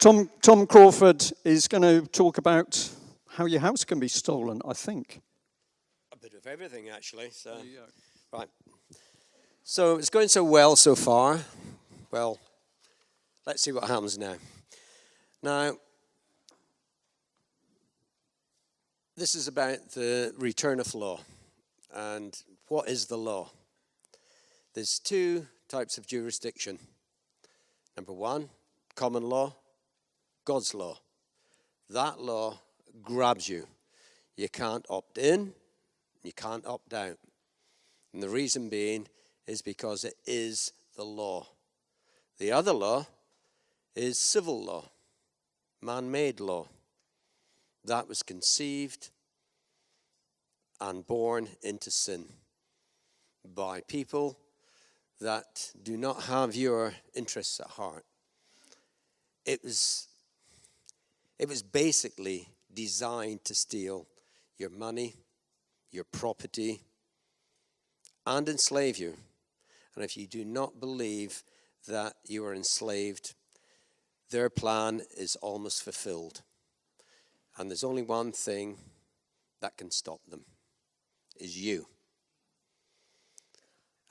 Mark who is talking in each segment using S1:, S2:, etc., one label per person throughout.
S1: Tom Crawford is going to talk about how your house can be stolen, I think.
S2: A bit of everything, actually. So, right. So it's going so well so far. Well, let's see what happens now. Now, this is about the return of law. And what is the law? There's two types of jurisdiction. Number one, common law, God's law. That law grabs you. You can't opt in, you can't opt out. And the reason being is because it is the law. The other law is civil law, man-made law. That was conceived and born into sin by people that do not have your interests at heart. It was basically designed to steal your money, your property, and enslave you. And if you do not believe that you are enslaved, their plan is almost fulfilled. And there's only one thing that can stop them, is you.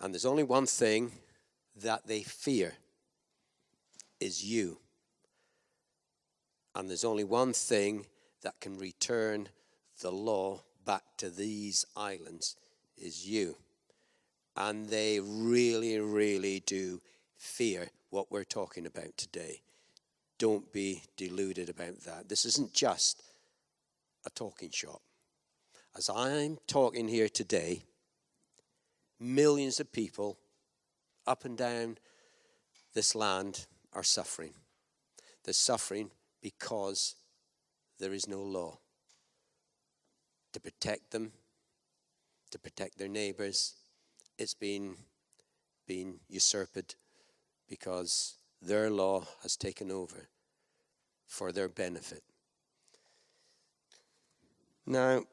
S2: And there's only one thing that they fear, is you. And there's only one thing that can return the law back to these islands, is you. And they really, really do fear what we're talking about today. Don't be deluded about that. This isn't just a talking shop. As I'm talking here today, millions of people up and down this land are suffering. They're suffering because there is no law to protect them, to protect their neighbors. It's been usurped because their law has taken over for their benefit. Now,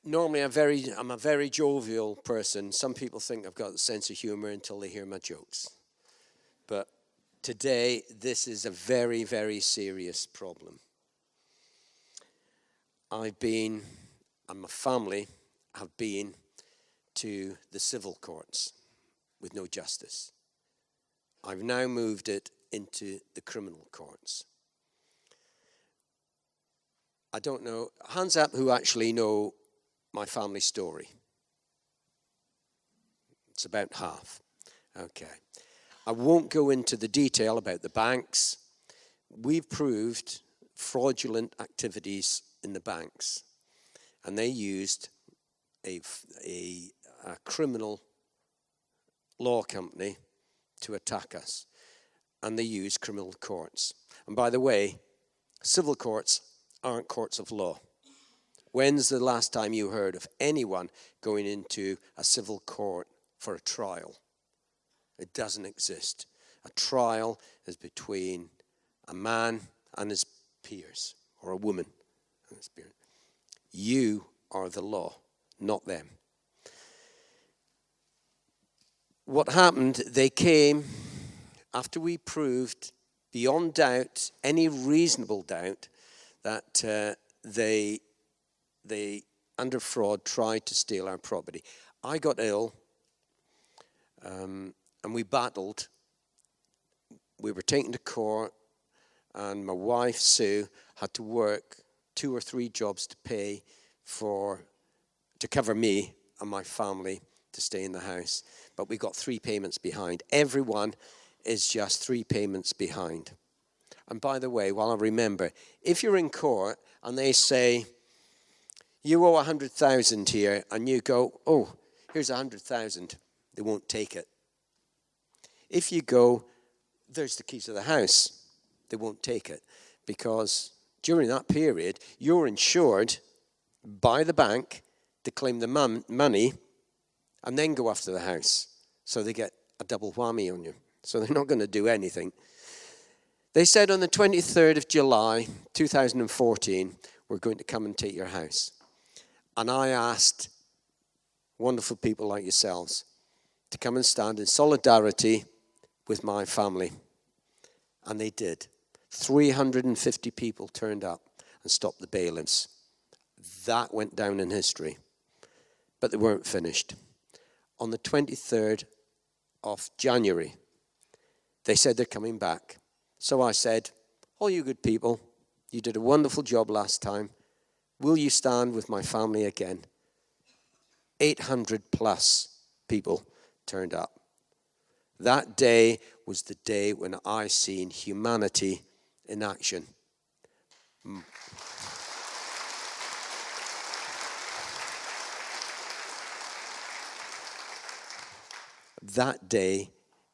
S2: normally I'm a very jovial person. Some people think I've got a sense of humor until they hear my jokes. But today, this is a very, very serious problem. And my family have been to the civil courts with no justice. I've now moved it into the criminal courts. I don't know, hands up who actually know my family story. It's about half. Okay. I won't go into the detail about the banks. We've proved fraudulent activities in the banks. And they used a criminal law company to attack us. And they used criminal courts. And by the way, civil courts aren't courts of law. When's the last time you heard of anyone going into a civil court for a trial? It doesn't exist. A trial is between a man and his peers, or a woman and his peers. You are the law, not them. What happened, they came after we proved beyond doubt, any reasonable doubt, that they under fraud tried to steal our property. I got ill, and we battled. We were taken to court, and my wife, Sue, had to work 2 or 3 jobs to cover me and my family to stay in the house. But we got 3 payments behind. Everyone is just 3 payments behind. And by the way, while I remember, if you're in court and they say, you owe 100,000 here, and you go, oh, here's 100,000, they won't take it. If you go, there's the keys to the house, they won't take it. Because during that period, you're insured by the bank to claim the money and then go after the house. So they get a double whammy on you. So they're not going to do anything. They said on the 23rd of July, 2014, we're going to come and take your house. And I asked wonderful people like yourselves to come and stand in solidarity with my family. And they did. 350 people turned up and stopped the bailiffs. That went down in history. But they weren't finished. On the 23rd of January, they said they're coming back. So I said, all you good people, you did a wonderful job last time. Will you stand with my family again? 800 plus people turned up. That day was the day when I seen humanity in action. That day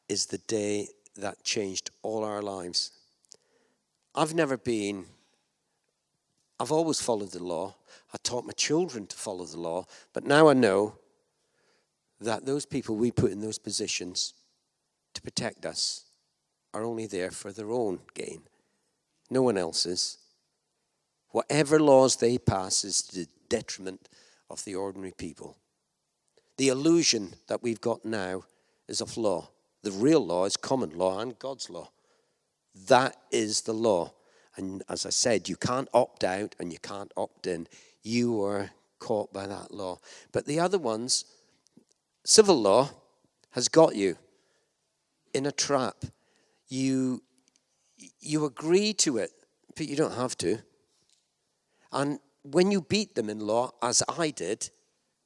S2: is the day that changed all our lives. I've always followed the law. I taught my children to follow the law. But now I know that those people we put in those positions to protect us are only there for their own gain. No one else's. Whatever laws they pass is to the detriment of the ordinary people. The illusion that we've got now is of law. The real law is common law and God's law. That is the law. And as I said, you can't opt out and you can't opt in. You are caught by that law. But the other ones, civil law has got you in a trap. You agree to it, but you don't have to. And when you beat them in law, as I did,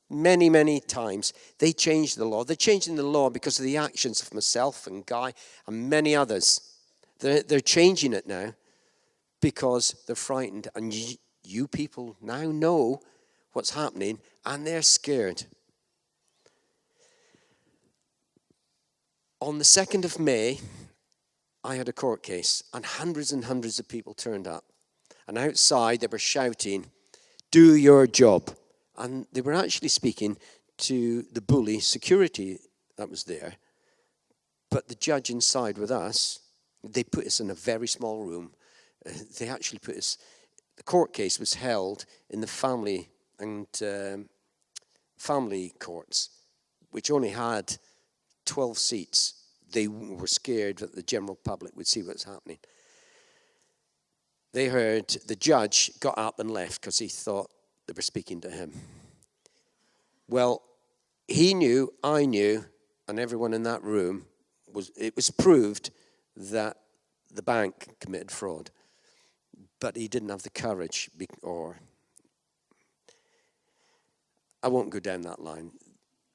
S2: many, many times, they changed the law. They're changing the law because of the actions of myself and Guy and many others. They're changing it now because they're frightened. And you people now know what's happening and they're scared. On the 2nd of May, I had a court case and hundreds of people turned up. And outside they were shouting, "Do your job." And they were actually speaking to the bully security that was there. But the judge inside with us, they put us in a very small room. They actually put us, the court case was held in the family courts, which only had 12 seats. They were scared that the general public would see what's happening. They heard the judge got up and left because he thought they were speaking to him. Well, he knew, I knew, and everyone in that room, it was proved that the bank committed fraud. But he didn't have the courage, I won't go down that line.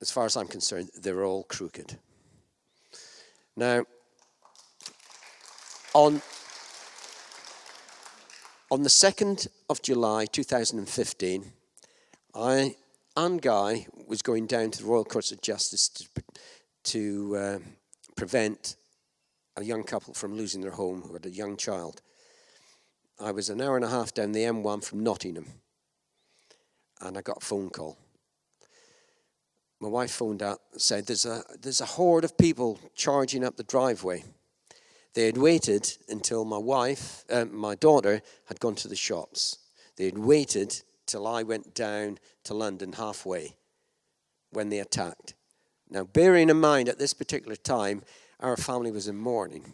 S2: As far as I'm concerned, they're all crooked. Now, on the 2nd of July 2015, I and Guy was going down to the Royal Courts of Justice to prevent a young couple from losing their home who had a young child. I was an hour and a half down the M1 from Nottingham, and I got a phone call. My wife phoned up and said, there's a horde of people charging up the driveway. They had waited until my daughter had gone to the shops. They had waited till I went down to London halfway when they attacked. Now, bearing in mind at this particular time, our family was in mourning.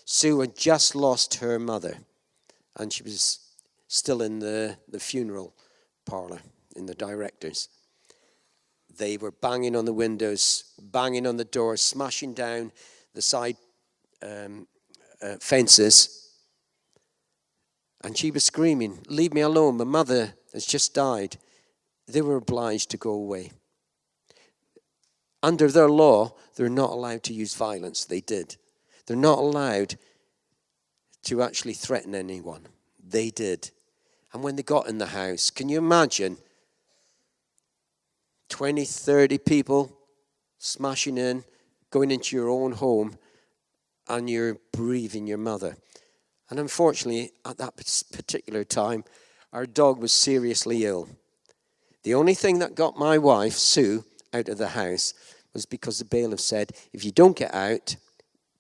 S2: Sue had just lost her mother, and she was still in the funeral parlor, in the directors. They were banging on the windows, banging on the doors, smashing down the side fences. And she was screaming, "Leave me alone, my mother has just died." They were obliged to go away. Under their law, they're not allowed to use violence. They did. They're not allowed to actually threaten anyone. They did. And when they got in the house, can you imagine 20, 30 people smashing in, going into your own home, and you're bereaving your mother? And unfortunately, at that particular time, our dog was seriously ill. The only thing that got my wife, Sue, out of the house was because the bailiff said, "If you don't get out,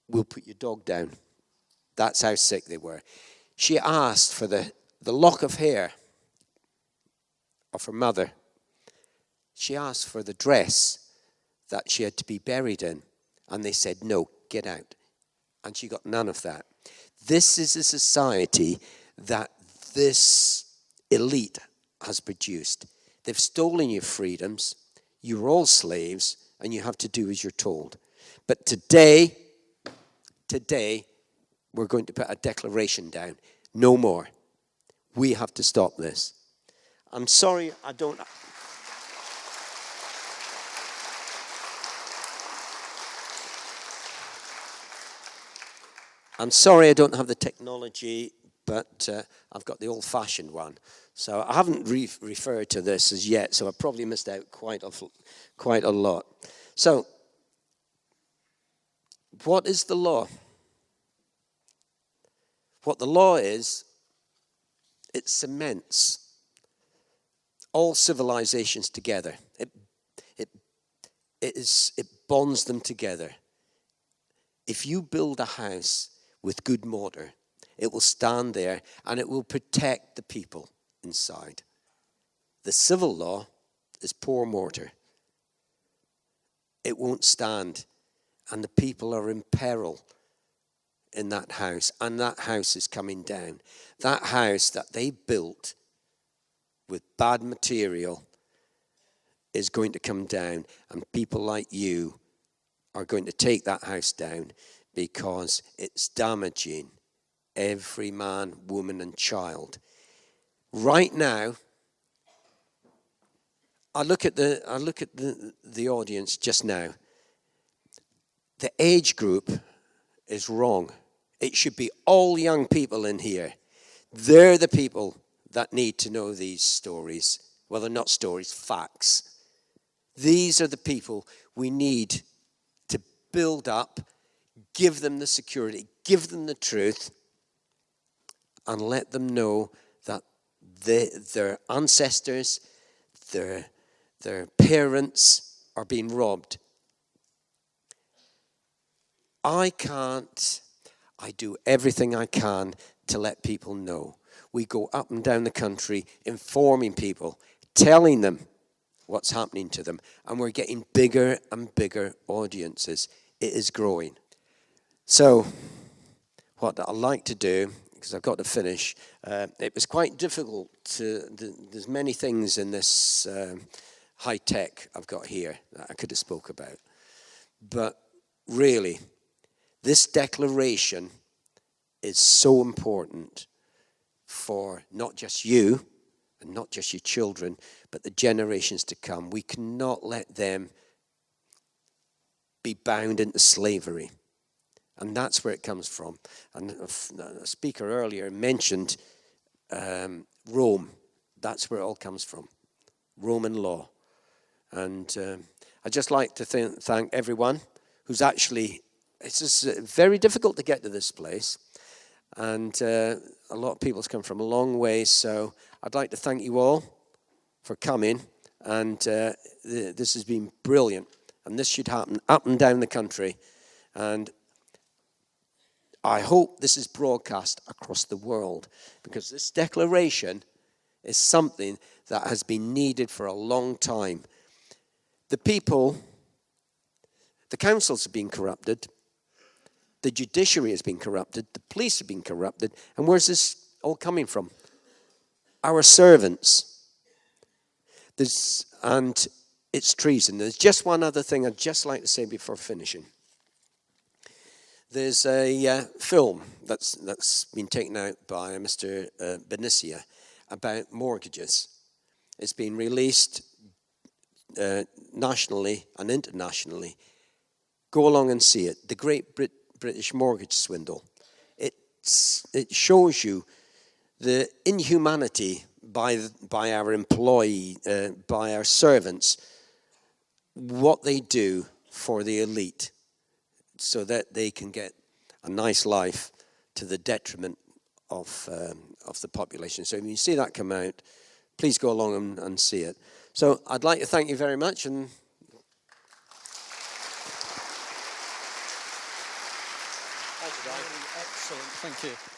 S2: we'll put your dog down." That's how sick they were. She asked for the lock of hair of her mother. She asked for the dress that she had to be buried in. And they said, "No, get out." And she got none of that. This is a society that this elite has produced. They've stolen your freedoms. You're all slaves, and you have to do as you're told. But today, we're going to put a declaration down. No more. We have to stop this. I'm sorry I don't... I'm sorry I don't have the technology, but I've got the old-fashioned one. So I haven't referred to this as yet, so I probably missed out quite a lot. So, what is the law? What the law is, it cements all civilizations together. It bonds them together. If you build a house with good mortar, it will stand there and it will protect the people inside. The civil law is poor mortar. It won't stand, and the people are in peril in that house, and that house is coming down. That house that they built with bad material is going to come down, and people like you are going to take that house down because it's damaging every man, woman, and child. Right now, I look at the audience just now. The age group is wrong. It should be all young people in here. They're the people that need to know these stories. Well, they're not stories, facts. These are the people we need to build up, give them the security, give them the truth, and let them know that their ancestors, their parents are being robbed. I do everything I can to let people know. We go up and down the country informing people, telling them what's happening to them, and we're getting bigger and bigger audiences. It is growing. So, what I'd like to do, because I've got to finish, it was quite difficult there's many things in this high tech I've got here that I could have spoke about. But really, this declaration is so important for not just you and not just your children, but the generations to come. We cannot let them be bound into slavery. And that's where it comes from. And a speaker earlier mentioned Rome. That's where it all comes from. Roman law. And I'd just like to thank everyone who's actually... It's just very difficult to get to this place. And a lot of people's come from a long way. So I'd like to thank you all for coming. And this has been brilliant. And this should happen up and down the country. And I hope this is broadcast across the world. Because this declaration is something that has been needed for a long time. The people, the councils have been corrupted. The judiciary has been corrupted. The police have been corrupted. And where's this all coming from? Our servants. And it's treason. There's just one other thing I'd just like to say before finishing. There's a film that's been taken out by Mr. Benicia about mortgages. It's been released nationally and internationally. Go along and see it. The Great British Mortgage Swindle. It shows you the inhumanity by our by our servants, what they do for the elite, so that they can get a nice life to the detriment of the population. So when you see that come out, please go along and see it. So I'd like to thank you very much. And
S1: excellent, thank you.